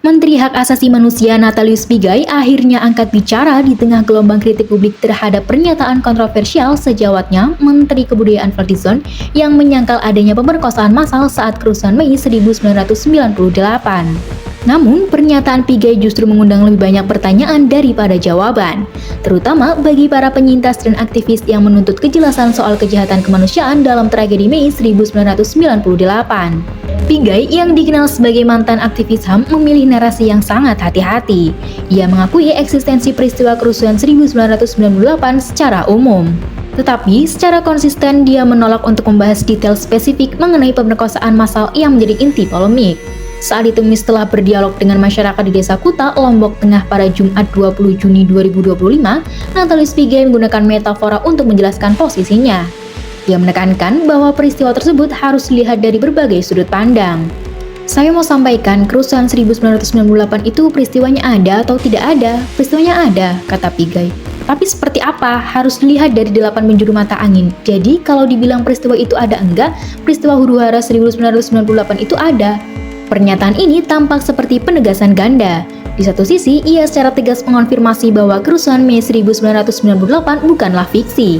Menteri Hak Asasi Manusia Natalius Pigai akhirnya angkat bicara di tengah gelombang kritik publik terhadap pernyataan kontroversial sejawatnya Menteri Kebudayaan Fadlizon yang menyangkal adanya pemerkosaan massal saat kerusuhan Mei 1998. Namun, pernyataan Pigai justru mengundang lebih banyak pertanyaan daripada jawaban, terutama bagi para penyintas dan aktivis yang menuntut kejelasan soal kejahatan kemanusiaan dalam tragedi Mei 1998. Pigai yang dikenal sebagai mantan aktivis HAM memilih narasi yang sangat hati-hati. Ia mengakui eksistensi peristiwa kerusuhan 1998 secara umum. Tetapi, secara konsisten dia menolak untuk membahas detail spesifik mengenai pemerkosaan massal yang menjadi inti polemik. Saat ditemui setelah berdialog dengan masyarakat di Desa Kuta, Lombok Tengah pada Jumat 20 Juni 2025, Natalius Pigai menggunakan metafora untuk menjelaskan posisinya. Ia menekankan bahwa peristiwa tersebut harus dilihat dari berbagai sudut pandang. Saya mau sampaikan, kerusuhan 1998 itu peristiwanya ada atau tidak ada? Peristiwanya ada, kata Pigai. Tapi seperti apa? Harus dilihat dari 8 penjuru mata angin. Jadi, kalau dibilang peristiwa itu ada enggak, peristiwa huru-hara 1998 itu ada. Pernyataan ini tampak seperti penegasan ganda. Di satu sisi, ia secara tegas mengonfirmasi bahwa kerusuhan Mei 1998 bukanlah fiksi.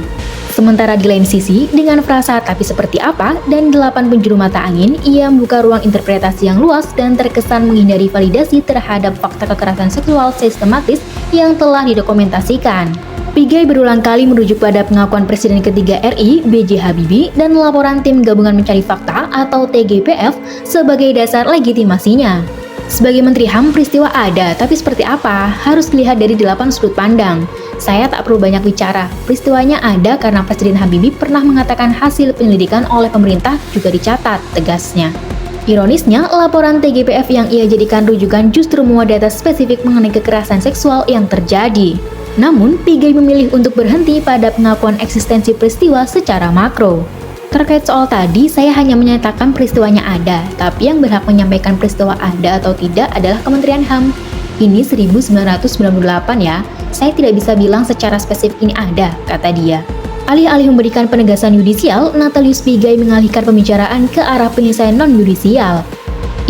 Sementara di lain sisi, dengan frasa "tapi seperti apa" dan 8 penjuru mata angin, ia membuka ruang interpretasi yang luas dan terkesan menghindari validasi terhadap fakta kekerasan seksual sistematis yang telah didokumentasikan. Pigai berulang kali merujuk pada pengakuan Presiden ketiga RI, B.J. Habibie, dan laporan Tim Gabungan Mencari Fakta atau TGPF sebagai dasar legitimasinya. Sebagai Menteri HAM, peristiwa ada, tapi seperti apa? Harus dilihat dari 8 sudut pandang. Saya tak perlu banyak bicara, peristiwanya ada karena Presiden Habibie pernah mengatakan hasil penyelidikan oleh pemerintah juga dicatat, tegasnya. Ironisnya, laporan TGPF yang ia jadikan rujukan justru memuat data spesifik mengenai kekerasan seksual yang terjadi. Namun, Pigai memilih untuk berhenti pada pengakuan eksistensi peristiwa secara makro. Terkait soal tadi, saya hanya menyatakan peristiwanya ada, tapi yang berhak menyampaikan peristiwa ada atau tidak adalah Kementerian HAM. Ini 1998 ya, saya tidak bisa bilang secara spesifik ini ada, kata dia. Alih-alih memberikan penegasan yudisial, Natalius Pigai mengalihkan pembicaraan ke arah penyelesaian non-yudisial.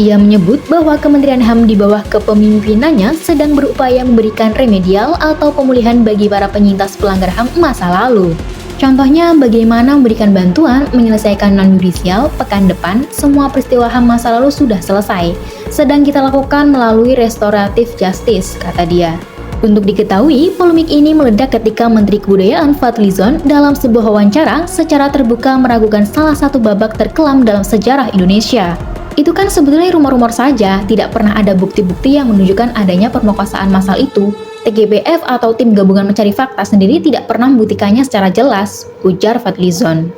Ia menyebut bahwa Kementerian HAM di bawah kepemimpinannya sedang berupaya memberikan remedial atau pemulihan bagi para penyintas pelanggar HAM masa lalu. Contohnya, bagaimana memberikan bantuan menyelesaikan non-yudisial. Pekan depan, semua peristiwa HAM masa lalu sudah selesai. Sedang kita lakukan melalui restoratif justice, kata dia. Untuk diketahui, polemik ini meledak ketika Menteri Kebudayaan Fadlizon dalam sebuah wawancara secara terbuka meragukan salah satu babak terkelam dalam sejarah Indonesia. Itu kan sebetulnya rumor-rumor saja, tidak pernah ada bukti-bukti yang menunjukkan adanya pemerkosaan massal itu. TGPF atau Tim Gabungan Mencari Fakta sendiri tidak pernah membuktikannya secara jelas, ujar Fadlizon.